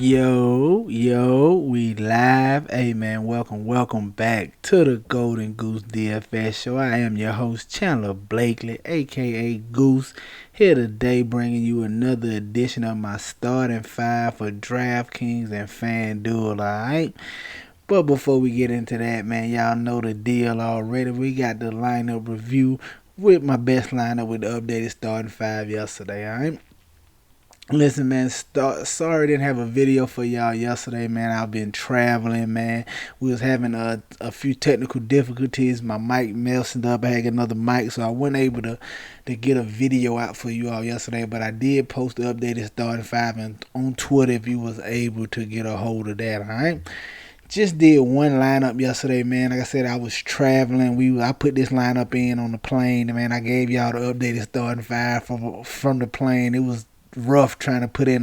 Yo, we live. Hey man, welcome back to the Golden Goose DFS show. I am your host, Chandler Blakely, aka Goose, here today bringing you another edition of my starting five for DraftKings and FanDuel, alright? But before we get into that, man, y'all know the deal already. We got the lineup review with my best lineup with the updated starting five yesterday, alright? Listen, man, sorry I didn't have a video for y'all yesterday, man. I've been traveling, man. We was having a few technical difficulties. My mic messed up. I had another mic, so I wasn't able to get a video out for you all yesterday. But I did post the updated starting five and on Twitter if you was able to get a hold of that, all right? Just did one lineup yesterday, man. Like I said, I was traveling. I put this lineup in on the plane, and man, I gave y'all the updated starting five from the plane. It was rough trying to put in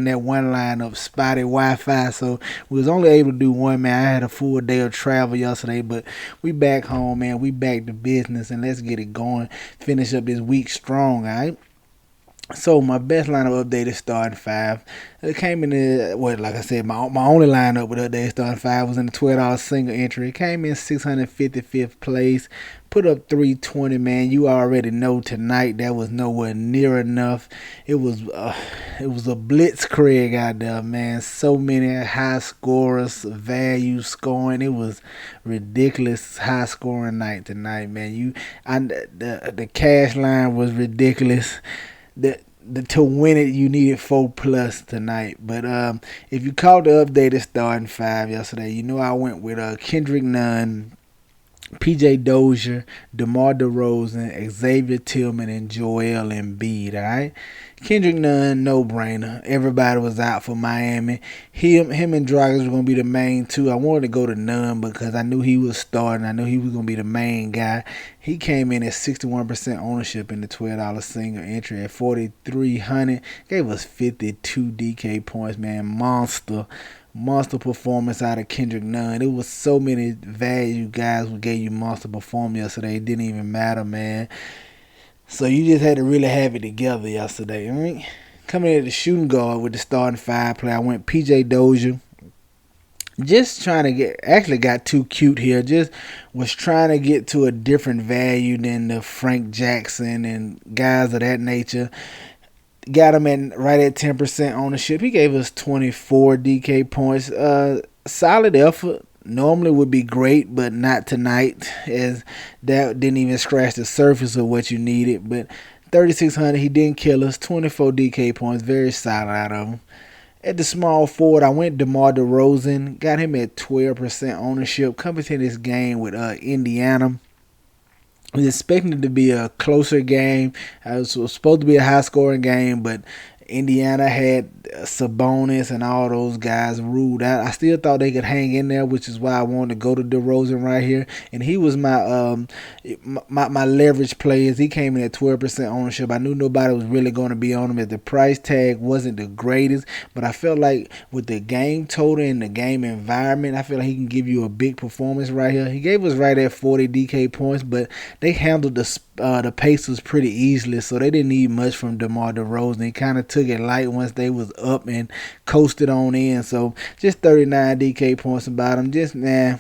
that one lineup, spotty Wi-Fi, so we was only able to do one, man. I had a full day of travel yesterday, but we back home, man. We back to business, and let's get it going. Finish up this week strong, all right? So my best lineup updated starting five. It came in the like I said, my only lineup with updated starting five was in the $12 single entry. It came in 655th place. Put up 320, man. You already know tonight that was nowhere near enough. It was a blitzkrieg out there, man. So many high scorers, value scoring. It was ridiculous high scoring night tonight, man. The cash line was ridiculous. To win it, you needed 4+ tonight. But if you called the updated starting five yesterday, you know I went with Kendrick Nunn, PJ Dozier, DeMar DeRozan, Xavier Tillman, and Joel Embiid, alright? Kendrick Nunn, no-brainer. Everybody was out for Miami. Him and Dragic were going to be the main two. I wanted to go to Nunn because I knew he was starting. I knew he was going to be the main guy. He came in at 61% ownership in the $12 single entry at 4,300. Gave us 52 DK points, man. Monster performance out of Kendrick Nunn. It was so many value guys who gave you monster performance yesterday. It didn't even matter, man. So you just had to really have it together yesterday. All right? Coming in at the shooting guard with the starting five play, I went PJ Dozier. Just trying to actually got too cute here. Just was trying to get to a different value than the Frank Jackson and guys of that nature. Got him right at 10% ownership. He gave us 24 DK points. Solid effort. Normally would be great, but not tonight, as that didn't even scratch the surface of what you needed. But 3,600, he didn't kill us. 24 DK points, very solid out of him. At the small forward, I went DeMar DeRozan. Got him at 12% ownership. Coming to this game with Indiana. I was expecting it to be a closer game. It was supposed to be a high-scoring game, but Indiana had Sabonis and all those guys ruled out. I still thought they could hang in there, which is why I wanted to go to DeRozan right here. And he was my leverage players. He came in at 12% ownership. I knew nobody was really going to be on him, as the price tag wasn't the greatest. But I felt like with the game total and the game environment, I feel like he can give you a big performance right here. He gave us right at 40 DK points, but they handled the Pacers pretty easily, so they didn't need much from DeMar DeRozan. He kind of took it light once they was up and coasted on in. So just 39 DK points about him. Just, man,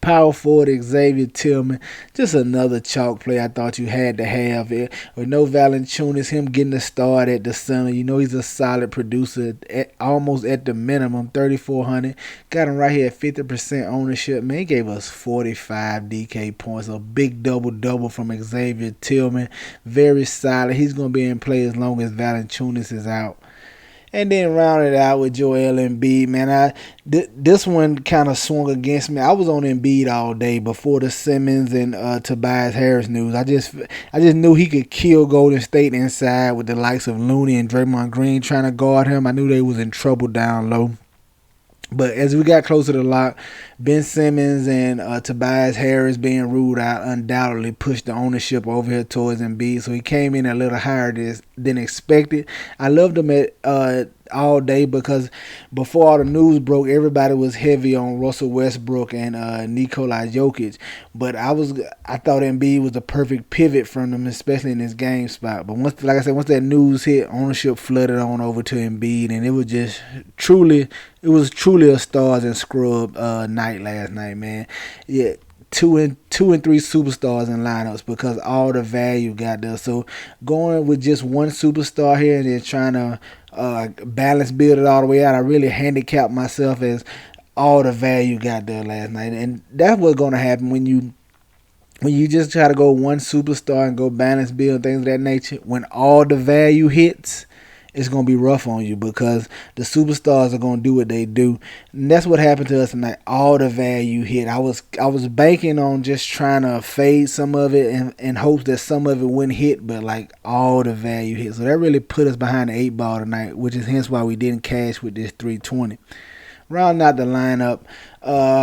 power forward Xavier Tillman, just another chalk play I thought you had to have it. With no Valanciunas, him getting the start at the center. You know he's a solid producer, almost at the minimum, 3,400. Got him right here at 50% ownership. Man, he gave us 45 DK points. A big double-double from Xavier Tillman. Very solid. He's going to be in play as long as Valanciunas is out. And then rounded out with Joel Embiid, man. This one kind of swung against me. I was on Embiid all day before the Simmons and Tobias Harris news. I just knew he could kill Golden State inside with the likes of Looney and Draymond Green trying to guard him. I knew they was in trouble down low. But as we got closer to lock, Ben Simmons and Tobias Harris being ruled out undoubtedly pushed the ownership over here towards Embiid. So he came in a little higher than expected. I loved him at all day because before all the news broke, everybody was heavy on Russell Westbrook and Nikola Jokic. But I thought Embiid was the perfect pivot from them, especially in this game spot. But once, like I said, once that news hit, ownership flooded on over to Embiid, and it was truly a stars and scrub night last night, man. Yeah, two and three superstars in lineups because all the value got there. So going with just one superstar here and then trying to balance build it all the way out, I really handicapped myself as all the value got there last night, and that's what's gonna happen when you just try to go one superstar and go balance build things of that nature. When all the value hits, it's gonna be rough on you because the superstars are gonna do what they do, and that's what happened to us tonight. All the value hit. I was banking on just trying to fade some of it and in hopes that some of it wouldn't hit, but like all the value hit. So that really put us behind the 8 ball tonight, which is hence why we didn't cash with this 320. Rounding out the lineup,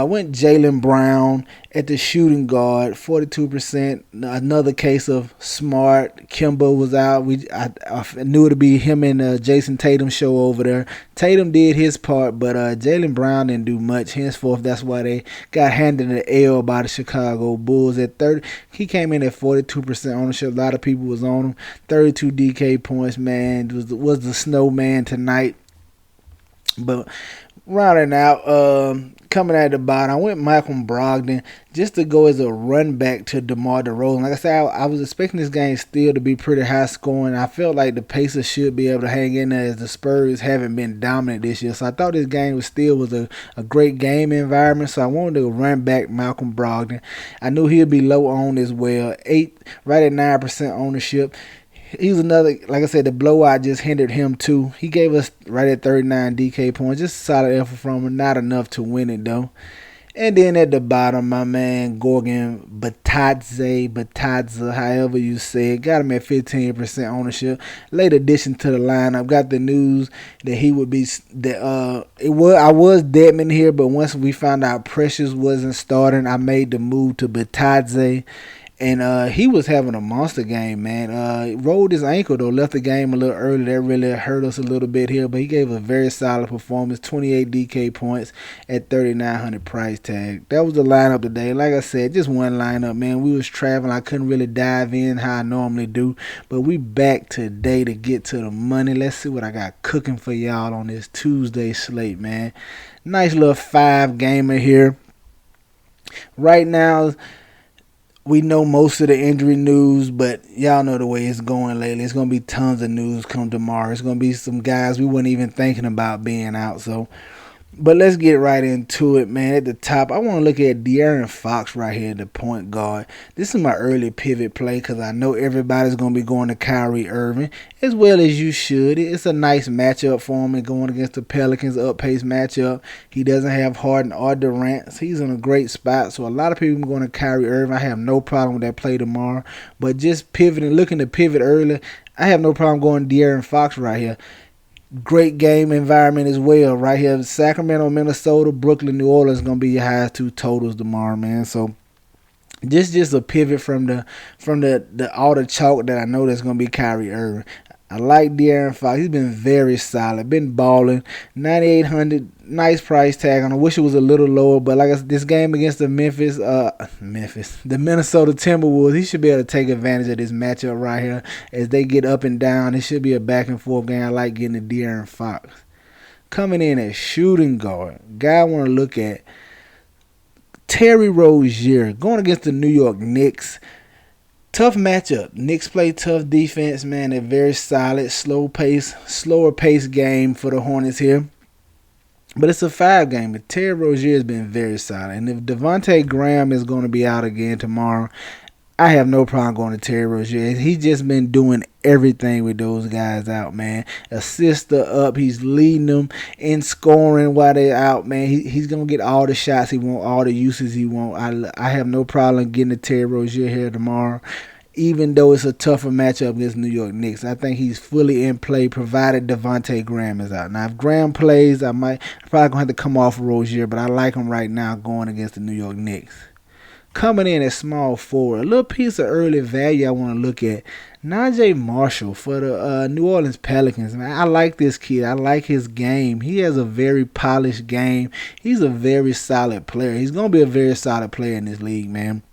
went Jaylen Brown at the shooting guard, 42%. Another case of Smart. Kimba was out. I knew it'd be him and Jason Tatum show over there. Tatum did his part, but Jaylen Brown didn't do much. Henceforth, that's why they got handed an L by the Chicago Bulls at 30. He came in at 42% ownership. A lot of people was on him. 32 DK points, man. Was the snowman tonight. But rounding out, coming at the bottom, I went Malcolm Brogdon just to go as a run back to DeMar DeRozan. Like I said, I was expecting this game still to be pretty high scoring. I felt like the Pacers should be able to hang in there as the Spurs haven't been dominant this year. So I thought this game was a great game environment. So I wanted to run back Malcolm Brogdon. I knew he'd be low on as well. Right at 9% ownership. He was another, like I said, the blowout just hindered him too. He gave us right at 39 DK points. Just solid effort from him. Not enough to win it though. And then at the bottom, my man Gorgon Batadze, however you say it, got him at 15% ownership. Late addition to the lineup. Got the news that he would be I was Deadman here, but once we found out Precious wasn't starting, I made the move to Batadze. And he was having a monster game, man. Rolled his ankle, though. Left the game a little early. That really hurt us a little bit here. But he gave a very solid performance. 28 DK points at 3,900 price tag. That was the lineup today. Like I said, just one lineup, man. We was traveling. I couldn't really dive in how I normally do. But we back today to get to the money. Let's see what I got cooking for y'all on this Tuesday slate, man. Nice little 5-gamer here. Right now, we know most of the injury news, but y'all know the way it's going lately. It's going to be tons of news come tomorrow. It's going to be some guys we weren't even thinking about being out. But let's get right into it, man. At the top, I want to look at De'Aaron Fox right here, the point guard. This is my early pivot play because I know everybody's going to be going to Kyrie Irving, as well as you should. It's a nice matchup for him and going against the Pelicans, up-pace matchup. He doesn't have Harden or Durant. So he's in a great spot. So a lot of people are going to Kyrie Irving. I have no problem with that play tomorrow. But just pivoting, looking to pivot early, I have no problem going De'Aaron Fox right here. Great game environment as well right here. Sacramento, Minnesota, Brooklyn, New Orleans going to be your highest two totals tomorrow, man. So just a pivot from the all the chalk that I know that's going to be Kyrie Irving. I like De'Aaron Fox. He's been very solid. Been balling. 9,800. Nice price tag. I wish it was a little lower, but like I said, this game against the the Minnesota Timberwolves, he should be able to take advantage of this matchup right here as they get up and down. It should be a back and forth game. I like getting the De'Aaron Fox. Coming in at shooting guard, guy I want to look at, Terry Rozier going against the New York Knicks. Tough matchup. Knicks play tough defense, man. They're very solid, slower pace game for the Hornets here. But it's a 5-game. But Terry Rozier has been very solid. And if Devontae Graham is going to be out again tomorrow, I have no problem going to Terry Rozier. He's just been doing everything with those guys out, man. Assists are up. He's leading them in scoring while they're out, man. He's going to get all the shots he wants, all the uses he wants. I have no problem getting to Terry Rozier here tomorrow, even though it's a tougher matchup against New York Knicks. I think he's fully in play, provided Devontae Graham is out. Now, if Graham plays, I'm probably going to have to come off Rozier, but I like him right now going against the New York Knicks. Coming in at small forward, a little piece of early value I want to look at. Najee Marshall for the New Orleans Pelicans. Man, I like this kid. I like his game. He has a very polished game. He's a very solid player. He's going to be a very solid player in this league, man.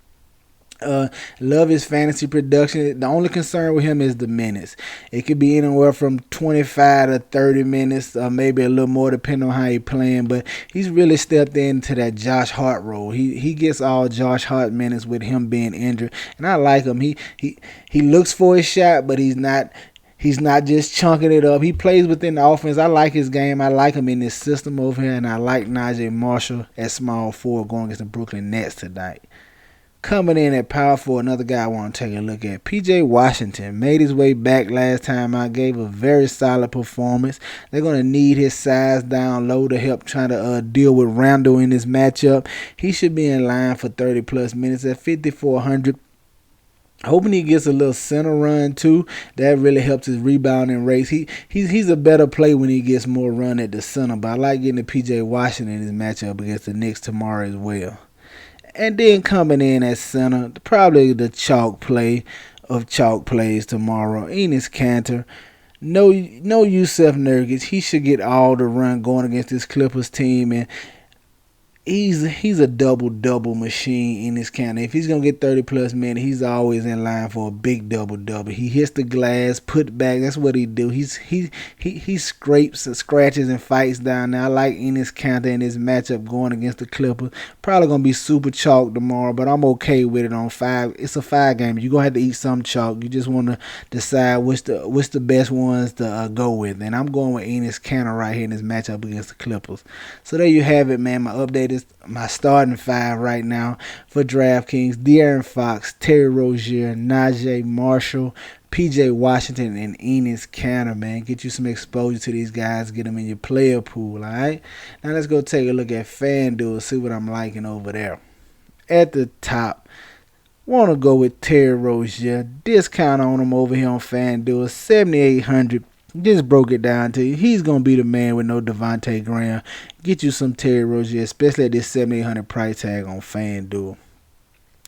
Love his fantasy production. The only concern with him is the minutes. It could be anywhere from 25 to 30 minutes, maybe a little more depending on how he's playing. But he's really stepped into that Josh Hart role. He gets all Josh Hart minutes with him being injured, and I like him. He looks for his shot, but he's not. He's not just chunking it up. He plays within the offense. I like his game. I like him in this system over here, and I like Najee Marshall at small forward going against the Brooklyn Nets tonight. Coming in at power forward, another guy I want to take a look at. P.J. Washington made his way back last time out, gave a very solid performance. They're going to need his size down low to help trying to deal with Randall in this matchup. He should be in line for 30-plus minutes at 5,400. Hoping he gets a little center run too. That really helps his rebounding rates. He's a better play when he gets more run at the center. But I like getting the P.J. Washington in his matchup against the Knicks tomorrow as well. And then coming in at center, probably the chalk play of chalk plays tomorrow, Enes Kanter. No Yusuf Nurkic. He should get all the run going against this Clippers team, and he's a double machine in this county. If he's gonna get 30-plus minutes, he's always in line for a big double. He hits the glass, put back. That's what he do. He scrapes and scratches and fights down there. I like Enes Kanter in this matchup going against the Clippers. Probably gonna be super chalk tomorrow, but I'm okay with it on 5. It's a 5 game. You're gonna have to eat some chalk. You just want to decide which the best ones to go with. And I'm going with Enes Kanter right here in this matchup against the Clippers. So there you have it, man. My update is my starting 5 right now for DraftKings: De'Aaron Fox, Terry Rozier, Najee Marshall, P.J. Washington, and Enes Kanter, man. Get you some exposure to these guys. Get them in your player pool, all right? Now let's go take a look at FanDuel, see what I'm liking over there. At the top, want to go with Terry Rozier. Discount on him over here on FanDuel, 7,800. Just broke it down to you. He's going to be the man with no Devontae Graham. Get you some Terry Rozier, especially at this 7,800 price tag on FanDuel.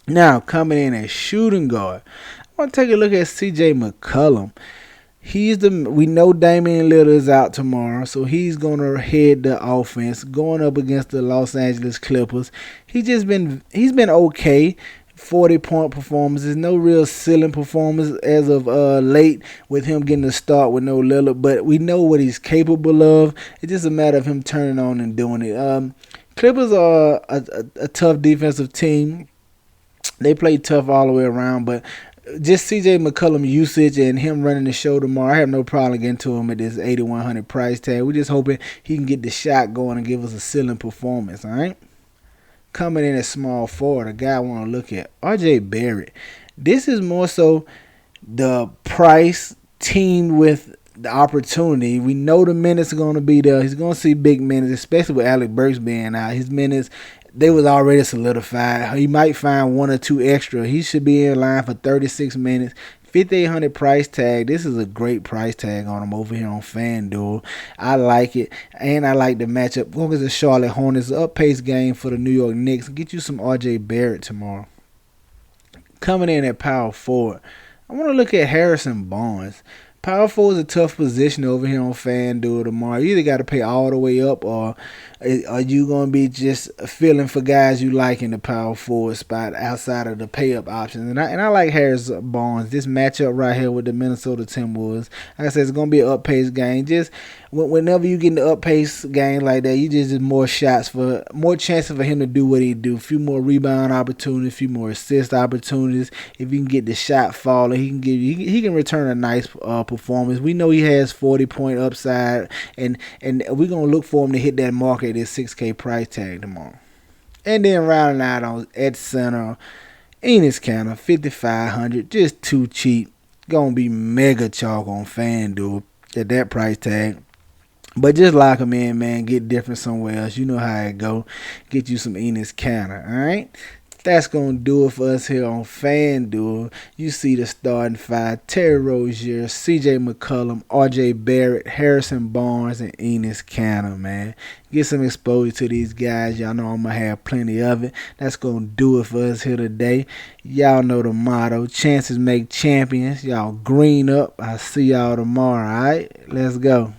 Now, coming in as shooting guard, I want to take a look at C.J. McCollum. We know Damian Lillard is out tomorrow, so he's going to head the offense going up against the Los Angeles Clippers. He's been okay. 40-point performances, no real ceiling performance as of late with him getting the start with no Lillard, but we know what he's capable of. It's just a matter of him turning on and doing it. Clippers are a tough defensive team. They play tough all the way around, but just C.J. McCollum usage and him running the show tomorrow, I have no problem getting to him at this 8,100 price tag. We're just hoping he can get the shot going and give us a ceiling performance, all right? Coming in at small forward, a guy I want to look at, R.J. Barrett. This is more so the price teamed with the opportunity. We know the minutes are going to be there. He's going to see big minutes, especially with Alec Burks being out. His minutes, they was already solidified. He might find 1 or 2 extra. He should be in line for 36 minutes. 5,800 price tag. This is a great price tag on him over here on FanDuel. I like it, and I like the matchup. Going against the Charlotte Hornets, up-pace game for the New York Knicks. Get you some R.J. Barrett tomorrow. Coming in at power forward, I want to look at Harrison Barnes. Power forward is a tough position over here on FanDuel tomorrow. You either got to pay all the way up, or are you going to be just feeling for guys you like in the power forward spot outside of the pay up options? And I like Harrison Barnes. This matchup right here with the Minnesota Timberwolves, like I said, it's going to be an up-pace game. Just whenever you get in the up-pace game like that, you just more chances for him to do what he do. A few more rebound opportunities, a few more assist opportunities. If you can get the shot falling, he can return a nice performance. We know he has 40-point upside, and we're going to look for him to hit that mark at this 6K price tag tomorrow. And then rounding out at center, Enes Kanter, 5,500, just too cheap. Going to be mega chalk on FanDuel at that price tag. But just lock him in, man. Get different somewhere else. You know how it go. Get you some Enes Kanter, all right? That's going to do it for us here on FanDuel. You see the starting five: Terry Rozier, CJ McCollum, RJ Barrett, Harrison Barnes, and Enes Kanter, man. Get some exposure to these guys. Y'all know I'm going to have plenty of it. That's going to do it for us here today. Y'all know the motto: chances make champions. Y'all green up. I'll see y'all tomorrow, all right? Let's go.